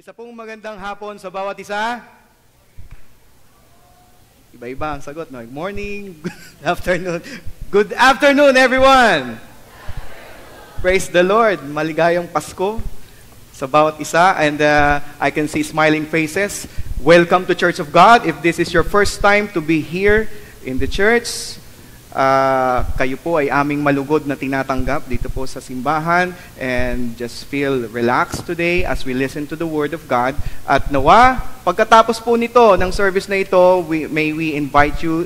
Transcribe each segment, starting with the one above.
Isa pong magandang hapon sa bawat isa. Iba-iba ang sagot, no? Good morning, good afternoon. Good afternoon, everyone! Praise the Lord! Maligayang Pasko sa bawat isa. And I can see smiling faces. Welcome to Church of God. If this is your first time to be here in the church, kayo po ay aming malugod na tinatanggap dito po sa simbahan, and just feel relaxed today as we listen to the Word of God. At nawa, pagkatapos po nito, ng service na ito, may we invite you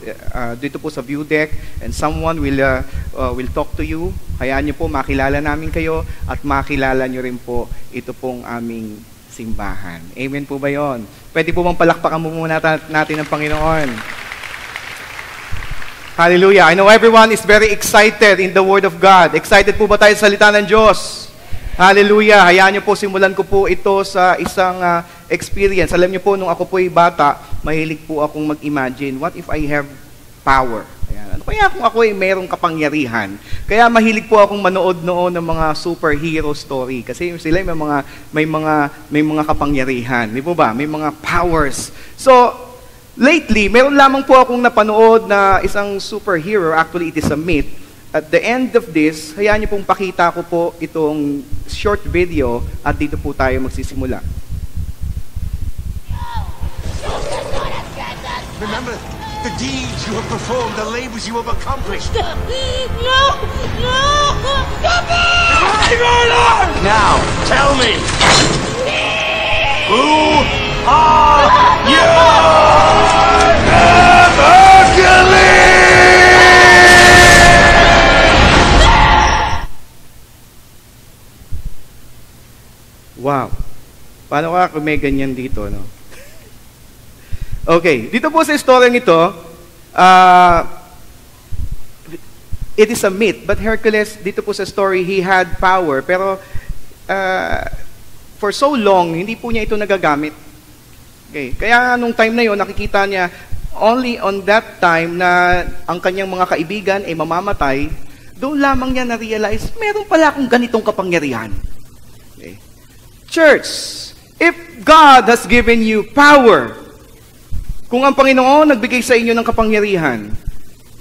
dito po sa view deck, and someone will talk to you. Hayaan niyo po makilala namin kayo at makilala niyo rin po ito pong aming simbahan. Amen po ba yon? Pwede po bang palakpakan mo muna natin ang Panginoon? Hallelujah. I know everyone is very excited in the Word of God. Excited po ba tayo sa salita ng Diyos? Hallelujah. Hayaan niyo po, simulan ko po ito sa isang experience. Alam niyo po, nung ako po ay bata, mahilig po akong mag-imagine, what if I have power? Ayan. Ano kaya kung ako ay mayroong kapangyarihan? Kaya mahilig po akong manood noon ng mga superhero story. Kasi sila may mga kapangyarihan. Di po ba? May mga powers. So, lately, meron lamang po akong napanood na isang superhero. Actually, it is a myth. At the end of this, hayaan niyo pong pakita ko po itong short video at dito po tayo magsisimula. Remember the deeds you have performed, the labors you have accomplished. No! Stop it! Now, tell me, who are you? Wow. Paano ka kung may ganyan dito, no? Okay, dito po sa story nito, it is a myth, but Hercules, dito po sa story, he had power, pero for so long, hindi po niya ito nagagamit. Okay, kaya nung time na yon, nakikita niya, only on that time na ang kanyang mga kaibigan ay mamamatay, doon lamang niya na-realize, meron pala akong ganitong kapangyarihan. Okay. Church, if God has given you power, kung ang Panginoon nagbigay sa inyo ng kapangyarihan,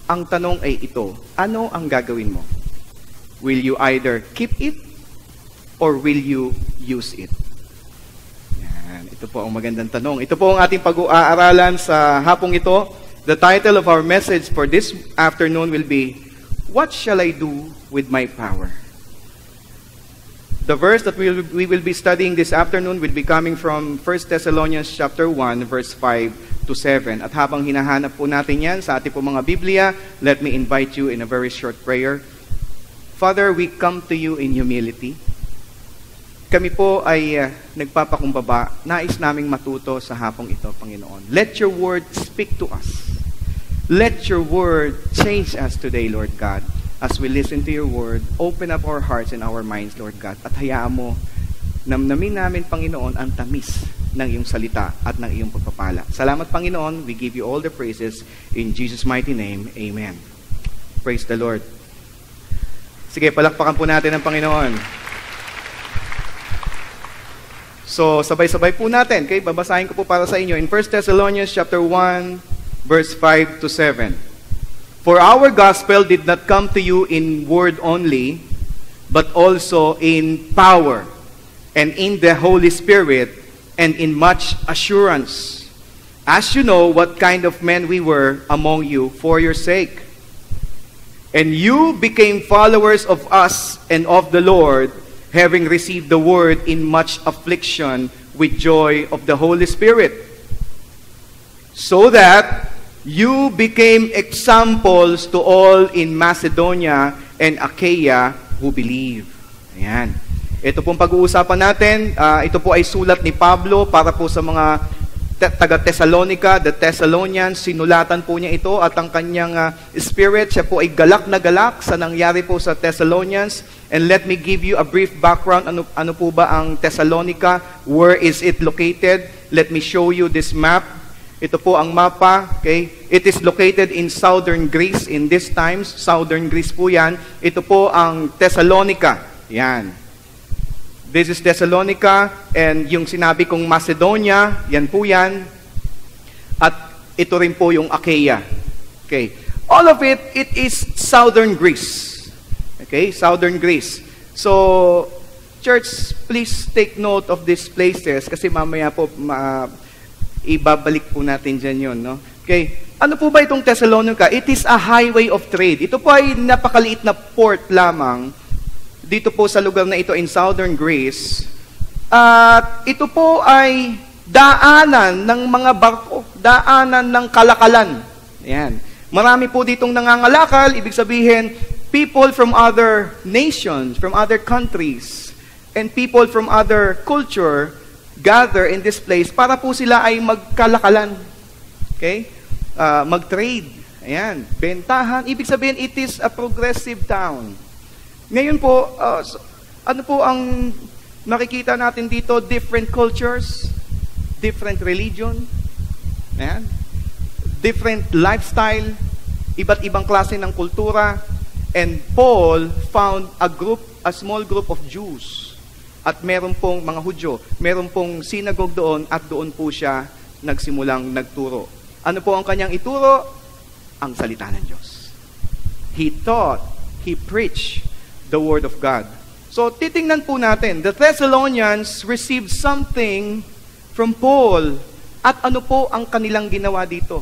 ang tanong ay ito, ano ang gagawin mo? Will you either keep it or will you use it? Yan, ito po ang magandang tanong. Ito po ang ating pag-aaralan sa hapong ito. The title of our message for this afternoon will be, What shall I do with my power? The verse that we will be studying this afternoon will be coming from 1 Thessalonians chapter 1, verse 5 to 7. At habang hinahanap po natin yan sa ating po mga Biblia, let me invite you in a very short prayer. Father, we come to you in humility. Kami po ay nagpapakumbaba. Nais naming matuto sa hapong ito, Panginoon. Let your word speak to us. Let your word change us today, Lord God. As we listen to your word, open up our hearts and our minds, Lord God. At hayaan mo, namnamin namin, Panginoon, ang tamis ng iyong salita at ng iyong pagpapala. Salamat, Panginoon. We give you all the praises in Jesus' mighty name. Amen. Praise the Lord. Sige, palakpakan po natin ang Panginoon. So, sabay-sabay po natin. Okay, babasahin ko po para sa inyo. In 1 Thessalonians chapter 1, verse 5 to 7. For our gospel did not come to you in word only, but also in power, and in the Holy Spirit, and in much assurance, as you know what kind of men we were among you for your sake. And you became followers of us and of the Lord, having received the word in much affliction with joy of the Holy Spirit, so that you became examples to all in Macedonia and Achaia who believe. Ayan. Ito pong pag-uusapan natin, ito po ay sulat ni Pablo para po sa mga taga-Thessalonica, the Thessalonians. Sinulatan po niya ito at ang kanyang spirit, siya po ay galak na galak sa nangyari po sa Thessalonians. And let me give you a brief background. Ano po ba ang Thessalonica? Where is it located? Let me show you this map. Ito po ang mapa, okay? It is located in southern Greece in these times. Southern Greece po yan. Ito po ang Thessalonica. Yan. This is Thessalonica, and yung sinabi kong Macedonia, yan po yan. At ito rin po yung Achaia. Okay. All of it, it is southern Greece. Okay, southern Greece. So, church, please take note of these places kasi mamaya po ibabalik po natin dyan yun. No? Okay, ano po ba itong Thessalonica? It is a highway of trade. Ito po ay napakaliit na port lamang dito po sa lugar na ito in southern Greece. At ito po ay daanan ng mga barko, daanan ng kalakalan. Ayan. Marami po ditong nangangalakal, ibig sabihin, people from other nations, from other countries, and people from other culture gather in this place para po sila ay magkalakalan. Okay? Mag-trade. Ayan. Bentahan. Ibig sabihin, it is a progressive town. Ngayon po, ano po ang makikita natin dito? Different cultures, different religion, ayan, different lifestyle, iba't ibang klase ng kultura, and Paul found a small group of Jews. At meron pong mga Hudyo, meron pong synagogue doon at doon po siya nagsimulang nagturo. Ano po ang kanyang ituro? Ang salita ng Diyos. He taught, he preached the Word of God. So, titingnan po natin, the Thessalonians received something from Paul. At ano po ang kanilang ginawa dito?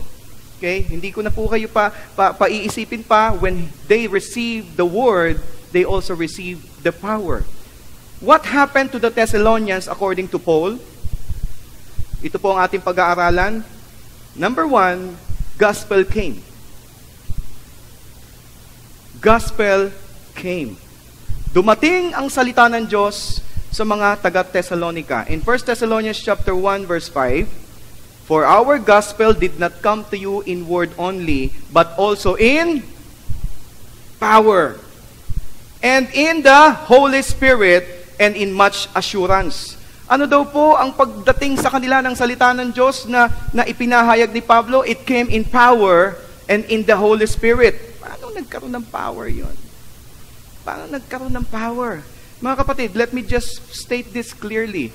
Okay? Hindi ko na po kayo paiisipin pa. When they received the Word, they also received the power. What happened to the Thessalonians according to Paul? Ito po ang ating pag-aaralan. Number 1, gospel came. Gospel came. Dumating ang salita ng Diyos sa mga taga-Thessalonica. In 1 Thessalonians chapter 1 verse 5, for our gospel did not come to you in word only, but also in power, and in the Holy Spirit, and in much assurance. Ano daw po ang pagdating sa kanila ng salita ng Diyos na ipinahayag ni Pablo? It came in power and in the Holy Spirit. Paano nagkaroon ng power yon? Paano nagkaroon ng power? Mga kapatid, let me just state this clearly.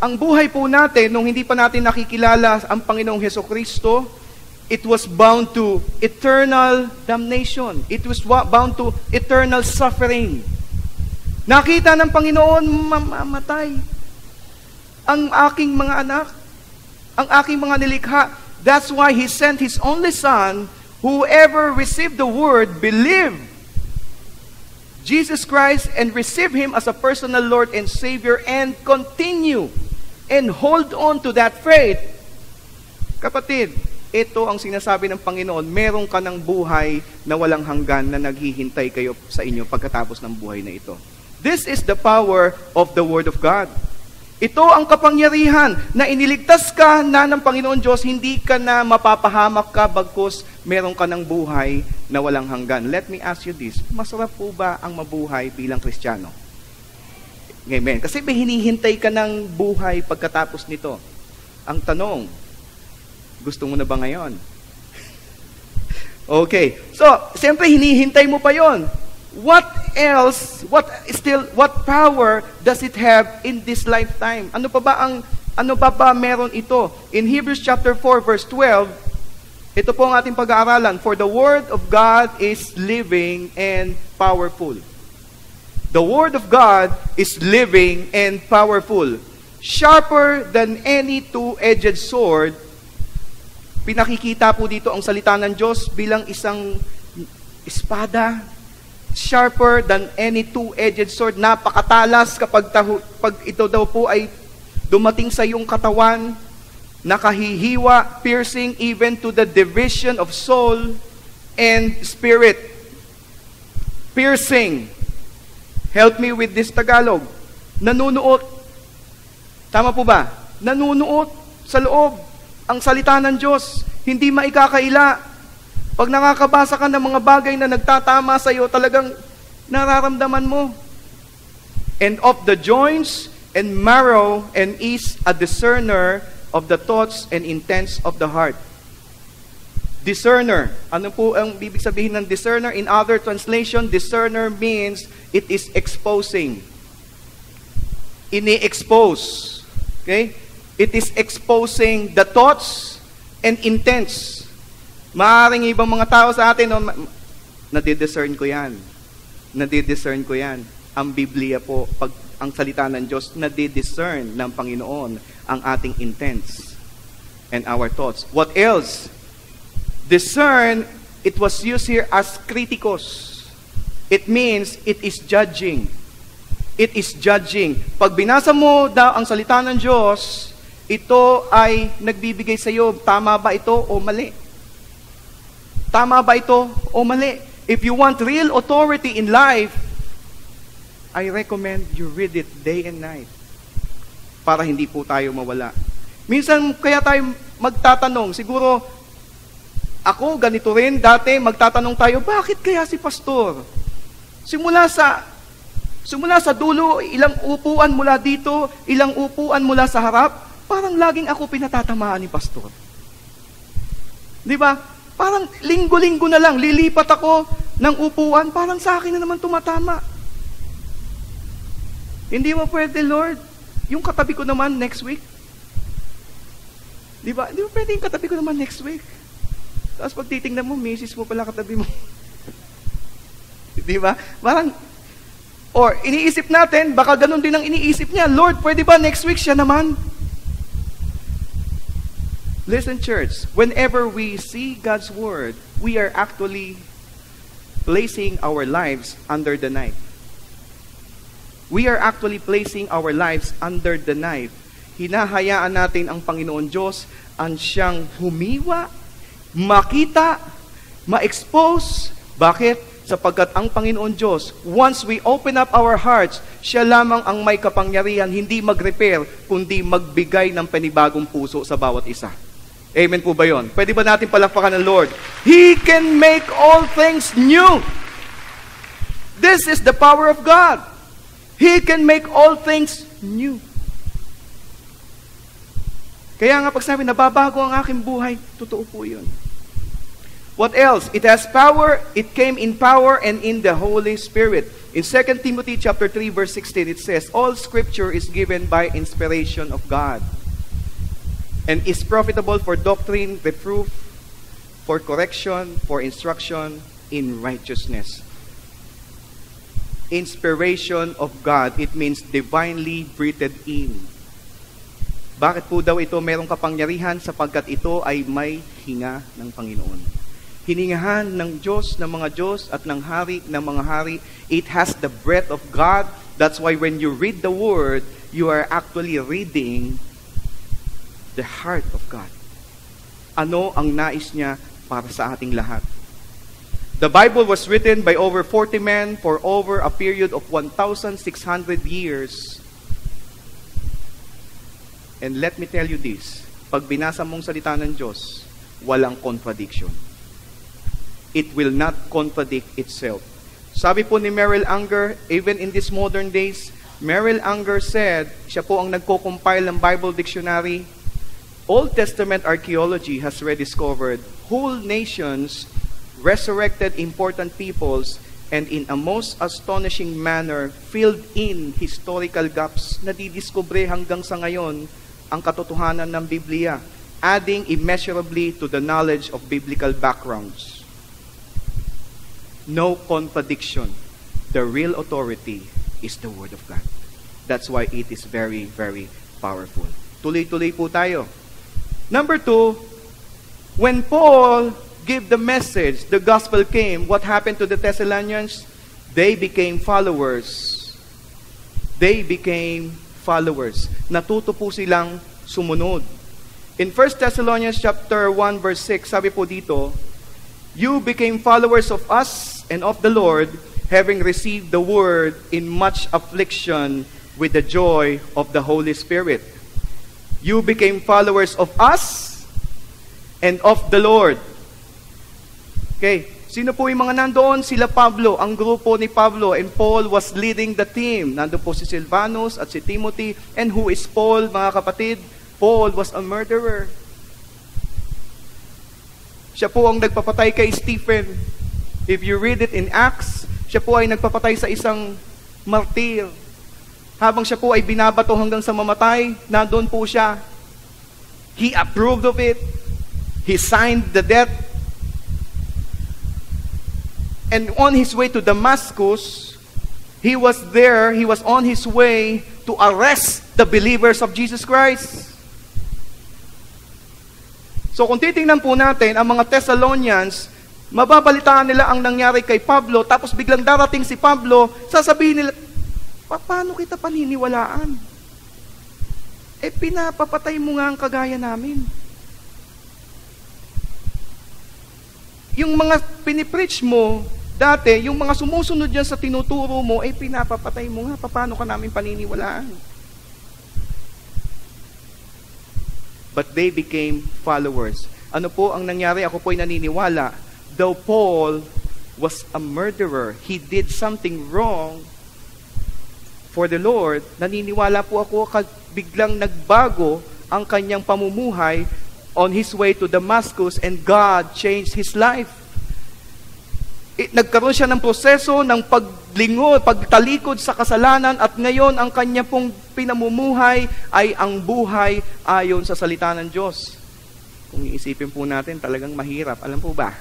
Ang buhay po natin, nung hindi pa natin nakikilala ang Panginoong Hesukristo, it was bound to eternal damnation. It was bound to eternal suffering. Nakita ng Panginoon, mamamatay ang aking mga anak, ang aking mga nilikha. That's why He sent His only Son. Whoever received the Word, believe Jesus Christ and receive Him as a personal Lord and Savior and continue and hold on to that faith. Kapatid, ito ang sinasabi ng Panginoon, meron ka ng buhay na walang hanggan na naghihintay kayo sa inyo pagkatapos ng buhay na ito. This is the power of the Word of God. Ito ang kapangyarihan na iniligtas ka na ng Panginoon Diyos, hindi ka na mapapahamak ka bagkus meron ka ng buhay na walang hanggan. Let me ask you this, masarap po ba ang mabuhay bilang Kristiyano? Amen. Kasi may hinihintay ka ng buhay pagkatapos nito. Ang tanong, gusto mo na ba ngayon? Okay. So, siyempre hinihintay mo pa yon. What else, what power does it have in this lifetime? Ano pa ba meron ito? In Hebrews chapter 4 verse 12, ito po ang ating pag-aaralan. For the word of God is living and powerful. The word of God is living and powerful. Sharper than any two-edged sword. Pinakikita po dito ang salita ng Diyos bilang isang espada. Sharper than any two-edged sword. Napakatalas kapag ito daw po ay dumating sa iyong katawan. Nakahihiwa, piercing even to the division of soul and spirit. Piercing. Help me with this Tagalog. Nanunuot. Tama po ba? Nanunuot sa loob. Ang salita ng Diyos, hindi maikakaila. Pag nakakabasa ka ng mga bagay na nagtatama sa iyo, talagang nararamdaman mo. And of the joints and marrow and is a discerner of the thoughts and intents of the heart. Discerner. Ano po ang ibig sabihin ng discerner? In other translation, discerner means it is exposing. ini-expose. Okay? It is exposing the thoughts and intents. Maaaring ibang mga tao sa atin, no, nadidiscern ko yan. Nadidiscern ko yan. Ang Biblia po, pag ang salita ng Diyos, nadidiscern ng Panginoon ang ating intents and our thoughts. What else? Discern, it was used here as kritikos. It means it is judging. It is judging. Pag binasa mo daw ang salita ng Diyos, ito ay nagbibigay sa iyo, tama ba ito o mali? Tama ba ito o mali? If you want real authority in life, I recommend you read it day and night para hindi po tayo mawala. Minsan kaya tayo magtatanong, siguro ako ganito rin dati, magtatanong tayo, bakit kaya si pastor? Simula sa dulo, ilang upuan mula dito, ilang upuan mula sa harap, parang laging ako pinatatamaan ni pastor. Di ba? Parang linggo-linggo na lang, lilipat ako ng upuan, parang sa akin na naman tumatama. Hindi mo pwede, Lord, yung katabi ko naman next week. Di ba? Hindi mo pwede yung katabi ko naman next week. Tapos pag titingnan mo, misis mo pala katabi mo. Di ba? Parang, or iniisip natin, baka ganun din ang iniisip niya, Lord, pwede ba next week siya naman? Listen, church, whenever we see God's Word, we are actually placing our lives under the knife. We are actually placing our lives under the knife. Hinahayaan natin ang Panginoon Diyos ang siyang humiwa, makita, ma-expose. Bakit? Sapagkat ang Panginoon Diyos, once we open up our hearts, siya lamang ang may kapangyarihan, hindi mag-repair, kundi magbigay ng panibagong puso sa bawat isa. Amen po ba yun? Pwede ba natin palakpakan ng Lord? He can make all things new. This is the power of God. He can make all things new. Kaya nga pag sabi, nababago ang aking buhay, totoo po yun. What else? It has power, it came in power and in the Holy Spirit. In 2 Timothy chapter 3 verse 16, it says, all scripture is given by inspiration of God and is profitable for doctrine, reproof, for correction, for instruction in righteousness. Inspiration of God, it means divinely breathed in. Bakit po daw ito mayroong kapangyarihan? Sapagkat ito ay may hinga ng Panginoon. Hiningahan ng Diyos, ng mga Diyos, at ng hari, ng mga hari. It has the breath of God. That's why when you read the Word, you are actually reading the heart of God. Ano ang nais niya para sa ating lahat? The Bible was written by over 40 men for over a period of 1,600 years. And let me tell you this, pag binasa mong salita ng Diyos, walang contradiction. It will not contradict itself. Sabi po ni Merrill Unger, even in these modern days, Merrill Unger said, siya po ang nagko-compile ng Bible Dictionary, Old Testament archaeology has rediscovered whole nations, resurrected important peoples, and in a most astonishing manner, filled in historical gaps na didiskubre hanggang sa ngayon ang katotohanan ng Biblia, adding immeasurably to the knowledge of biblical backgrounds. No contradiction. The real authority is the Word of God. That's why it is very, very powerful. Tuloy-tuloy po tayo. Number 2, when Paul gave the message, the gospel came, what happened to the Thessalonians? They became followers. They became followers. Natuto po silang sumunod. In 1 Thessalonians chapter 1 verse 6, sabi po dito, you became followers of us and of the Lord, having received the word in much affliction with the joy of the Holy Spirit. You became followers of us and of the Lord. Okay, sino po yung mga nandoon? Sila Pablo, ang grupo ni Pablo, and Paul was leading the team. Nandoon po si Silvanus at si Timothy. And who is Paul, mga kapatid? Paul was a murderer. Siya po ang nagpapatay kay Stephen. If you read it in Acts, siya po ay nagpapatay sa isang martir. Habang siya po ay binabato hanggang sa mamatay, nandun po siya. He approved of it. He signed the death. And on his way to Damascus, he was on his way to arrest the believers of Jesus Christ. So kung titingnan po natin, ang mga Thessalonians, mababalitaan nila ang nangyari kay Pablo, tapos biglang darating si Pablo, sasabihin nila, paano kita paniniwalaan? Pinapapatay mo nga ang kagaya namin. Yung mga pinipreach mo, dati, yung mga sumusunod dyan sa tinuturo mo, pinapapatay mo nga, paano ka namin paniniwalaan? But they became followers. Ano po ang nangyari? Ako po'y naniniwala. Though Paul was a murderer, he did something wrong for the Lord, naniniwala po ako biglang nagbago ang kanyang pamumuhay on his way to Damascus and God changed his life. Nagkaroon siya ng proseso ng pagtalikod sa kasalanan at ngayon ang kanya pong pinamumuhay ay ang buhay ayon sa salita ng Diyos. Kung iisipin po natin, talagang mahirap. Alam po ba?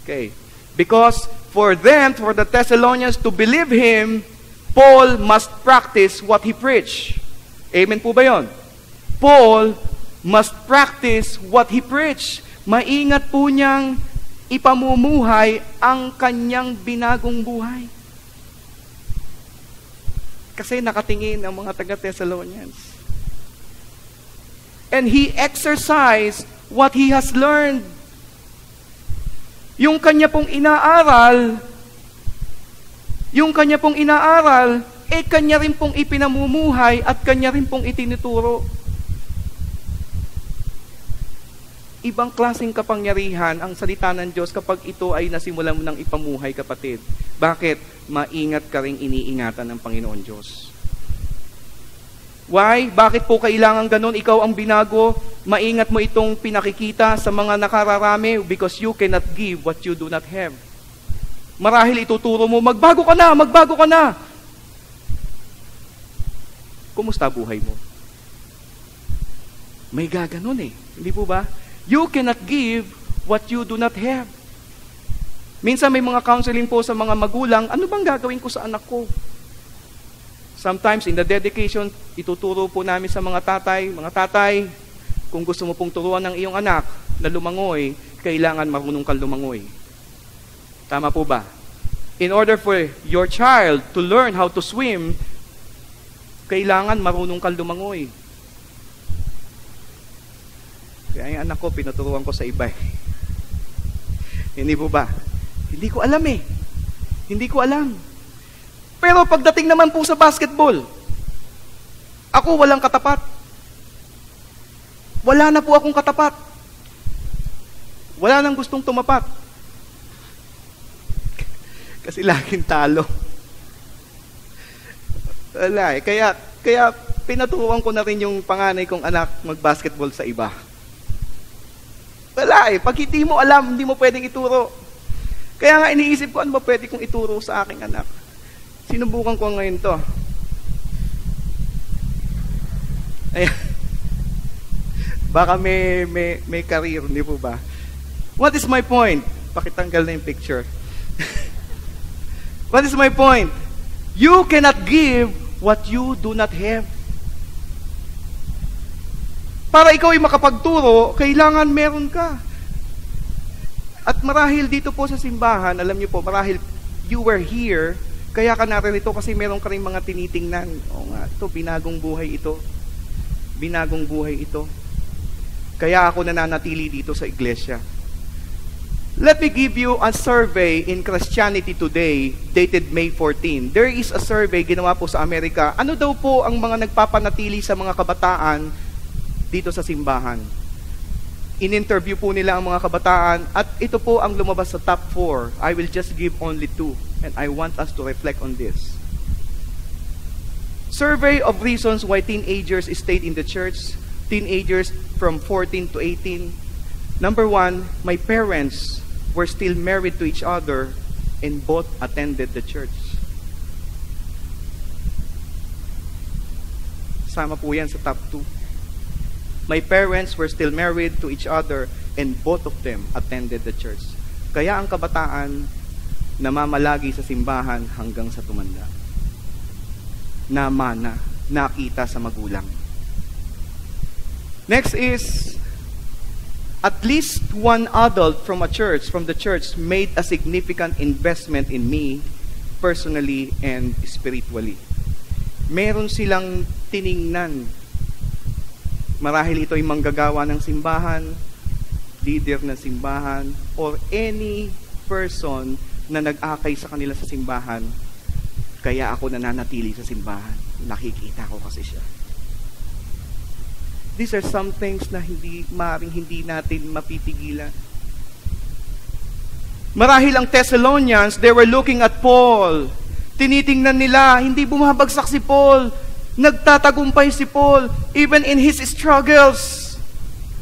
Okay. Because for the Thessalonians to believe him, Paul must practice what he preached. Amen po ba yun? Paul must practice what he preached. Maingat po niyang ipamumuhay ang kanyang binagong buhay. Kasi nakatingin ang mga taga-Thessalonians. And he exercised what he has learned. Yung kanya pong inaaral, kanya rin pong ipinamumuhay at kanya rin pong itinuturo. Ibang klaseng kapangyarihan ang salita ng Diyos kapag ito ay nasimulan mo ng ipamuhay, kapatid. Bakit? Maingat ka ring iniingatan ng Panginoon Diyos. Why? Bakit po kailangan ganun? Ikaw ang binago, maingat mo itong pinakikita sa mga nakararami because you cannot give what you do not have. Marahil ituturo mo, magbago ka na. Kumusta buhay mo? May gaganon Hindi po ba? You cannot give what you do not have. Minsan may mga counseling po sa mga magulang, ano bang gagawin ko sa anak ko? Sometimes in the dedication, ituturo po namin sa mga tatay, kung gusto mo pong turuan ng iyong anak na lumangoy, kailangan marunong kang lumangoy. Tama po ba? In order for your child to learn how to swim, kailangan marunong kang lumangoy. Kaya yung anak ko, pinuturuan ko sa iba Hindi po ba? Hindi ko alam. Pero pagdating naman po sa basketball, ako walang katapat. Wala na po akong katapat. Wala nang gustong tumapat. Kasi laging talo. Wala Kaya pinaturuan ko na rin yung panganay kong anak mag-basketball sa iba. Wala Pag hindi mo alam, hindi mo pwedeng ituro. Kaya nga iniisip ko, ano ba pwede kong ituro sa aking anak? Sinubukan ko ngayon to. Ayan. Baka may career, hindi po ba? What is my point? Pakitanggal na yung picture. What is my point? You cannot give what you do not have. Para ikaw ay makapagturo, kailangan meron ka. At marahil dito po sa simbahan, alam niyo po, marahil you were here, kaya ka naririto kasi meron ka rin mga tinitingnan. O nga, ito, binagong buhay ito. Kaya ako nananatili dito sa iglesia. Let me give you a survey in Christianity Today, dated May 14. There is a survey ginawa po sa Amerika. Ano daw po ang mga nagpapanatili sa mga kabataan dito sa simbahan? In-interview po nila ang mga kabataan at ito po ang lumabas sa top 4. I will just give only 2 and I want us to reflect on this. Survey of reasons why teenagers stayed in the church. Teenagers from 14 to 18. Number 1, my parents were still married to each other and both attended the church. Kasama po yan sa top 2. My parents were still married to each other and both of them attended the church. Kaya ang kabataan namamalagi sa simbahan hanggang sa tumanda. Namana, nakita sa magulang. Next is, at least one adult from the church, made a significant investment in me personally and spiritually. Meron silang tiningnan. Marahil ito ay manggagawa ng simbahan, leader ng simbahan, or any person na nag-akay sa kanila sa simbahan. Kaya ako nananatili sa simbahan. Nakikita ko kasi siya. These are some things na maaaring hindi natin mapipigilan. Marahil ang Thessalonians, they were looking at Paul. Tinitingnan nila, hindi bumabagsak si Paul. Nagtatagumpay si Paul, even in his struggles.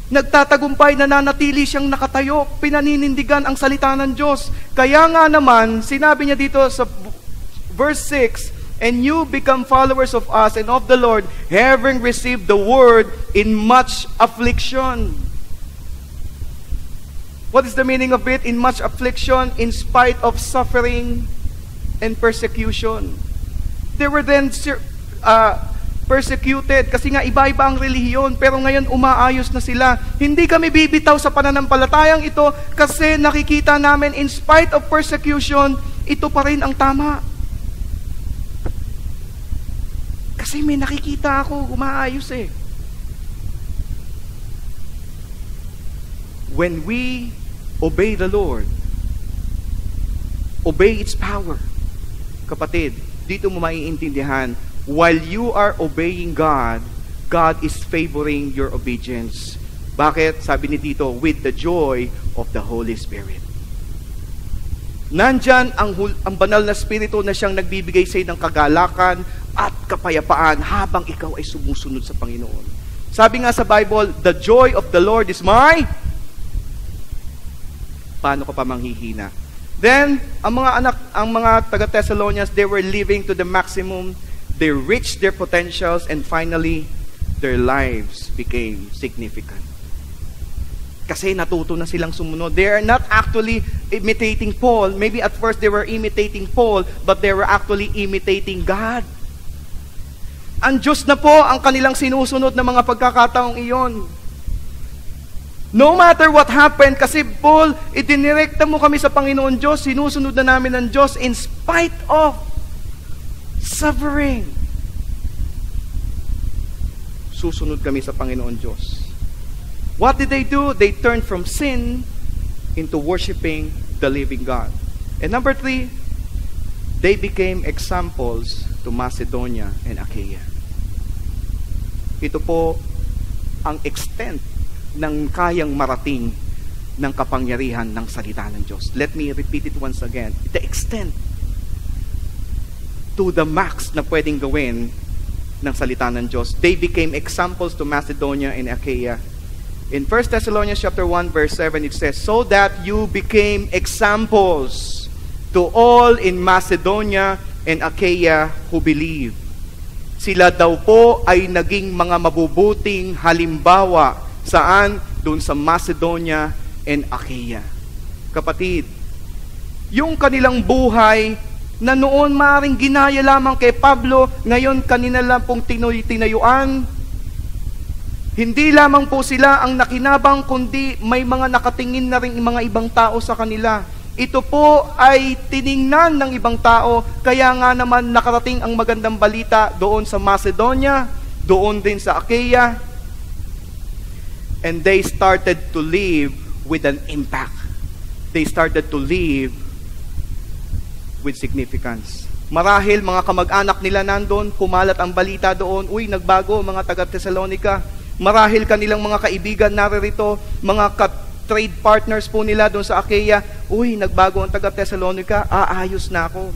Nagtatagumpay, nananatili siyang nakatayo, pinaninindigan ang salita ng Diyos. Kaya nga naman, sinabi niya dito sa verse 6, and you become followers of us and of the Lord, having received the word in much affliction. What is the meaning of it? In much affliction, in spite of suffering and persecution. They were then persecuted kasi nga iba-iba ang relihiyon, pero ngayon umaayos na sila. Hindi kami bibitaw sa pananampalatayang ito kasi nakikita namin in spite of persecution, ito pa rin ang tama. Kasi may nakikita ako, umaayos eh. When we obey the Lord, obey its power. Kapatid, dito mo maiintindihan, while you are obeying God, God is favoring your obedience. Bakit? Sabi ni Tito, with the joy of the Holy Spirit. Nandyan ang banal na spirito na siyang nagbibigay sa iyo ng kagalakan at kapayapaan habang ikaw ay sumusunod sa Panginoon. Sabi nga sa Bible, the joy of the Lord is my... Paano ka pa manghihina? Then, ang mga taga-Thessalonians, they were living to the maximum. They reached their potentials and finally, their lives became significant. Kasi natuto na silang sumunod. They are not actually imitating Paul. Maybe at first they were imitating Paul, but they were actually imitating God. Ang Diyos na po ang kanilang sinusunod na mga pagkakataong iyon. No matter what happened, kasi Paul, idinirekta mo kami sa Panginoon Diyos, sinusunod na namin ng Diyos in spite of suffering. Susunod kami sa Panginoon Diyos. What did they do? They turned from sin into worshiping the living God. And number 3, they became examples to Macedonia and Achaia. Ito po ang extent ng kayang marating ng kapangyarihan ng salita ng Diyos. Let me repeat it once again. The extent to the max na pwedeng gawin ng salita ng Diyos. They became examples to Macedonia and Achaia. In 1 Thessalonians chapter 1 verse 7 it says, so that you became examples to all in Macedonia and Achaia who believe. Sila daw po ay naging mga mabubuting halimbawa. Saan? Doon sa Macedonia and Achaia. Kapatid, yung kanilang buhay na noon maaaring ginaya lamang kay Pablo, ngayon kanina lang pong tinayuan. Hindi lamang po sila ang nakinabang, kundi may mga nakatingin na rin mga ibang tao sa kanila. Ito po ay tiningnan ng ibang tao, kaya nga naman nakarating ang magandang balita doon sa Macedonia, doon din sa Achaia. And they started to live with an impact. They started to live with significance. Marahil mga kamag-anak nila nandun, kumalat ang balita doon, uy, nagbago mga taga-Thessalonica. Marahil kanilang mga kaibigan naririto, mga trade partners po nila doon sa Achaia, uy, nagbago ang taga-Thessalonica, aayos na ako.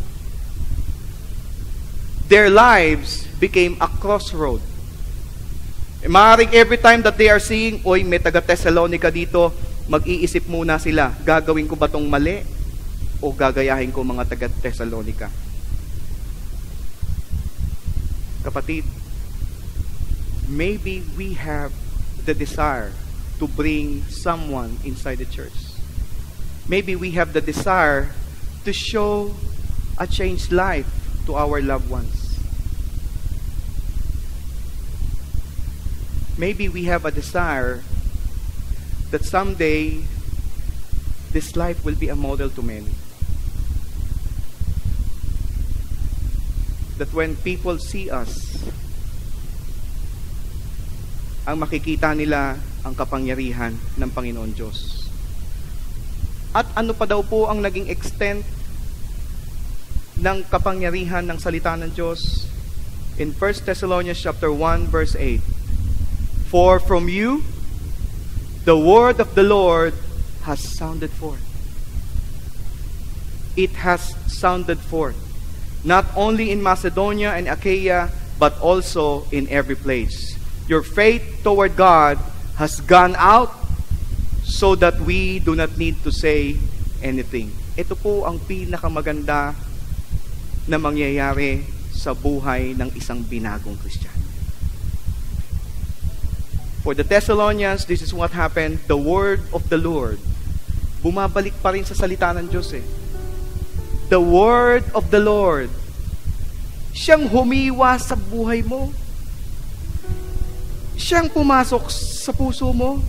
Their lives became a crossroad. Maaaring every time that they are seeing, uy, may taga-Thessalonica dito, mag-iisip muna sila, gagawin ko ba tong mali? O gagayahin ko mga taga-Thessalonica? Kapatid, maybe we have the desire to bring someone inside the church. Maybe we have the desire to show a changed life to our loved ones. Maybe we have a desire that someday this life will be a model to many. That when people see us, ang makikita nila ang kapangyarihan ng Panginoon Diyos. At ano pa daw po ang naging extent ng kapangyarihan ng salita ng Diyos? In 1 Thessalonians chapter 1 verse 8, "For from you the word of the Lord has sounded forth." It has sounded forth, not only in Macedonia and Achaia, but also in every place. Your faith toward God has gone out so that we do not need to say anything. Ito po ang pinakamaganda na mangyayari sa buhay ng isang binagong Kristiyano. For the Thessalonians, this is what happened. The word of the Lord, bumabalik pa rin sa salita ng Diyos eh. The word of the Lord, siyang humiwa sa buhay mo. Siyang pumasok sa puso mo.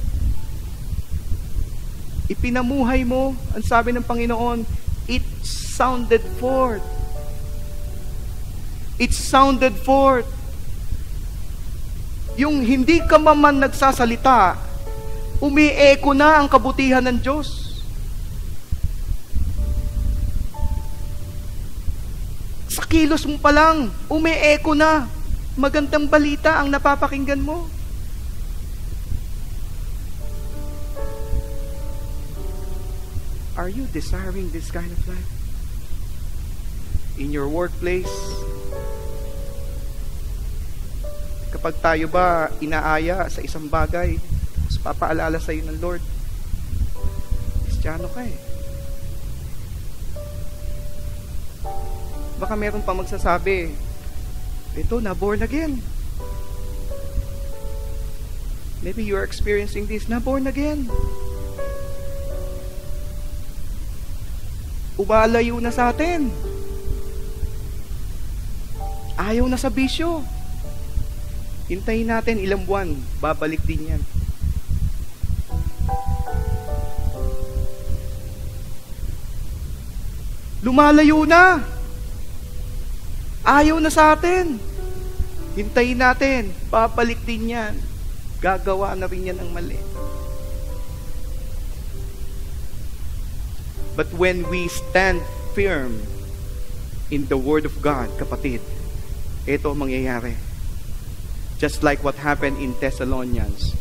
Ipinamuhay mo. Ang sabi ng Panginoon, it sounded forth. It sounded forth. Yung hindi ka man nagsasalita, umi-echo na ang kabutihan ng Diyos. Sa kilos mo pa lang, umi-echo na. Magandang balita ang napapakinggan mo. Are you desiring this kind of life? In your workplace? Kapag tayo ba inaaya sa isang bagay, mas papaalala sa iyo ng Lord, Kristiyano ka eh. Baka meron pa magsasabi, ito, na-born again. Maybe you are experiencing this, na-born again. Umalayo na sa atin. Ayaw na sa bisyo. Hintayin natin ilang buwan, babalik din yan. Lumalayo na. Ayaw na sa atin. Hintayin natin, babalik din yan. Gagawa na rin yan ang mali. But when we stand firm in the Word of God, kapatid, ito ang mangyayari. Just like what happened in Thessalonians,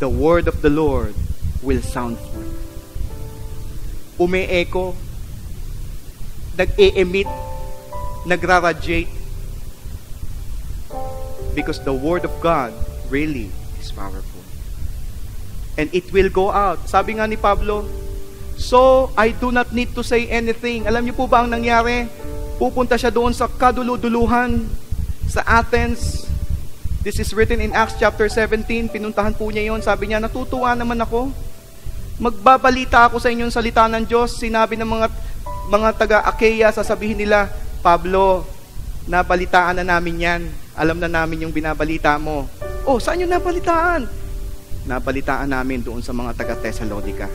the Word of the Lord will sound forth. Umi-echo, nag-e-emit, nagra-radiate, because the Word of God really is powerful. And it will go out. Sabi nga ni Pablo, so I do not need to say anything. Alam niyo po ba ang nangyari? Pupunta siya doon sa kaduluduluhan sa Athens. This is written in Acts chapter 17. Pinuntahan po niya yon. Sabi niya, natutuwa naman ako. Magbabalita ako sa inyong salita ng Diyos. Sinabi ng mga taga-Achaia, sasabihin nila, Pablo, nabalitaan na namin yan. Alam na namin yung binabalita mo. Oh, saan yung nabalitaan? Nabalitaan namin doon sa mga taga-Thessalonica.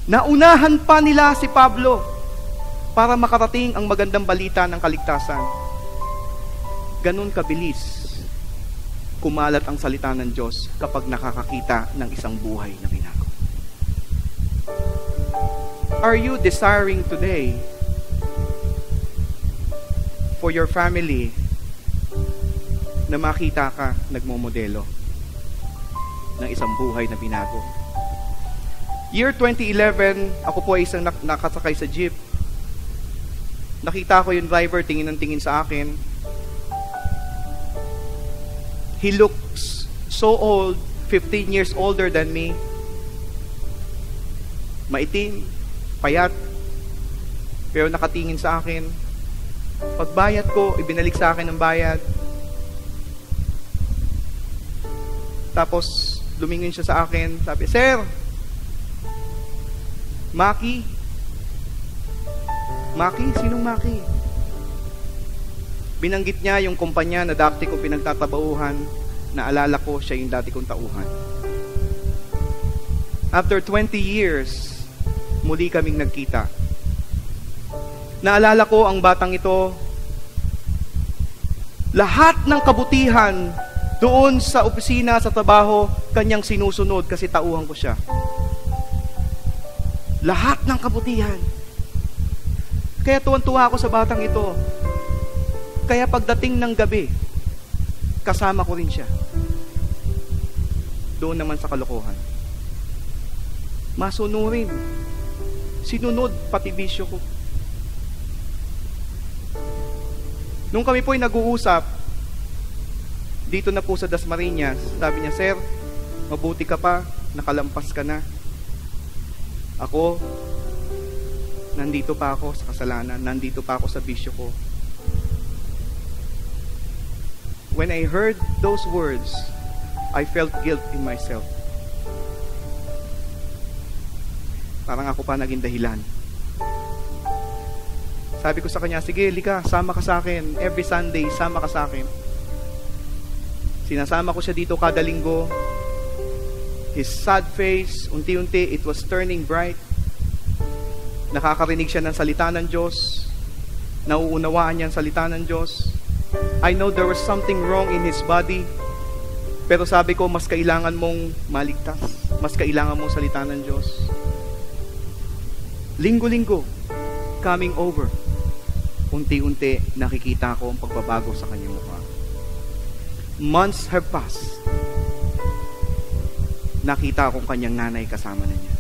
Naunahan pa nila si Pablo para makarating ang magandang balita ng kaligtasan. Ganun kabilis kumalat ang salita ng Diyos kapag nakakakita ng isang buhay na binago. Are you desiring today for your family na makita ka nagmomodelo ng isang buhay na binago? Year 2011, ako po ay isang nakasakay sa jeep. Nakita ko yung driver, tingin ng tingin sa akin. He looks so old, 15 years older than me. Maitim, payat, pero nakatingin sa akin. Pagbayad ko, ibinalik sa akin ang bayad. Tapos, lumingin siya sa akin. Sabi, Sir, Maki? Maki? Sinong Maki? Binanggit niya yung kumpanya na dati kong pinagtatabauhan. Naalala ko, siya yung dati kong tauhan. After 20 years, muli kaming nagkita. Naalala ko ang batang ito, lahat ng kabutihan doon sa opisina, sa trabaho, kanyang sinusunod kasi tauhan ko siya. Lahat ng kabutihan. Kaya tuwan-tuwa ako sa batang ito. Kaya pagdating ng gabi, kasama ko rin siya. Doon naman sa kalokohan. Masunurin. Sinunod pati bisyo ko. Nung kami po'y nag-uusap, dito na po sa Dasmariñas, sabi niya, Sir, mabuti ka pa, nakalampas ka na. Ako, nandito pa ako sa kasalanan, nandito pa ako sa bisyo ko. When I heard those words, I felt guilt in myself. Parang ako pa naging dahilan. Sabi ko sa kanya, sige, lika, sama ka sa akin. Every Sunday, sama ka sa akin. Sinasama ko siya dito kada linggo. His sad face, unti-unti, it was turning bright. Nakakarinig siya ng salita ng Diyos. Nauunawaan niya ang salita ng Diyos. I know there was something wrong in his body. Pero sabi ko, mas kailangan mong maligtas. Mas kailangan mong salita ng Diyos. Linggo-linggo, coming over. Unti-unti, nakikita ko ang pagbabago sa kanyang mukha. Months have passed. Nakita akong kanyang nanay kasama na niya.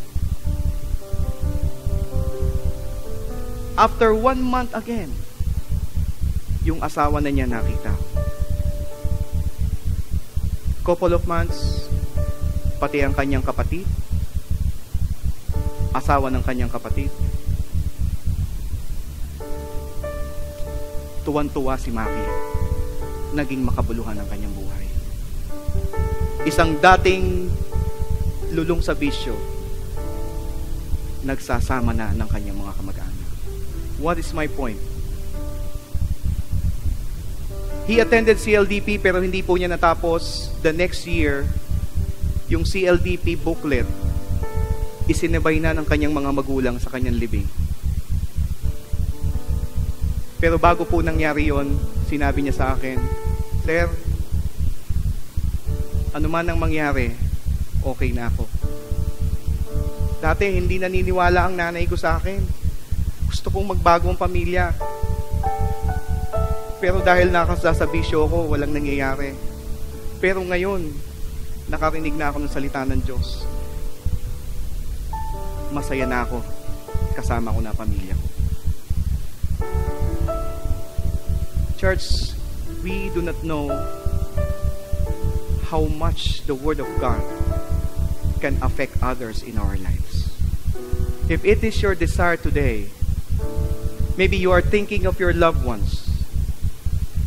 After 1 month again, yung asawa na niya nakita. Couple of months, pati ang kanyang kapatid, asawa ng kanyang kapatid. Tuwan-tuwa si Maki. Naging makabuluhan ang kanyang buhay. Isang dating lulong sa bisyo, nagsasama na ng kanyang mga kamag-anak. What is my point? He attended CLDP pero hindi po niya natapos. The next year, yung CLDP booklet, isinabay na ng kanyang mga magulang sa kanyang libing. Pero bago po nangyari yon, sinabi niya sa akin, Sir, ano man ang mangyari, okay na ako. Dati hindi naniniwala ang nanay ko sa akin. Gusto kong magbago ang pamilya. Pero dahil nakasasabisyo ako, walang nangyayari. Pero ngayon, nakarinig na ako ng salita ng Diyos. Masaya na ako. Kasama ko na pamilya ko. Church, we do not know how much the Word of God can affect others in our lives. If it is your desire today, maybe you are thinking of your loved ones.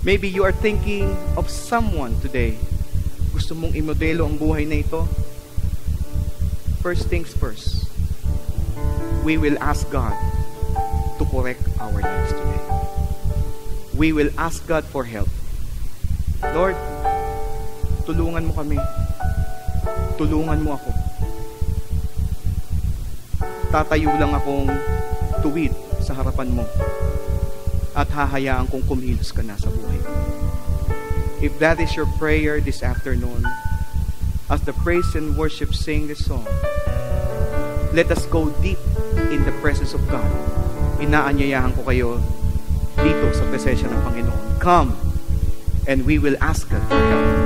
Maybe you are thinking of someone today. Gusto mong imodelo ang buhay na ito. First things first, we will ask God to correct our lives today. We will ask God for help. Lord, tulungan mo kami. Tulungan mo ako. Tatayo lang akong tuwid sa harapan mo at hahayaan kong kumilos ka na sa buhay ko. If that is your prayer this afternoon, as the praise and worship sing this song, let us go deep in the presence of God. Inaanyayahan ko kayo dito sa presensya ng Panginoon. Come, and we will ask God for help.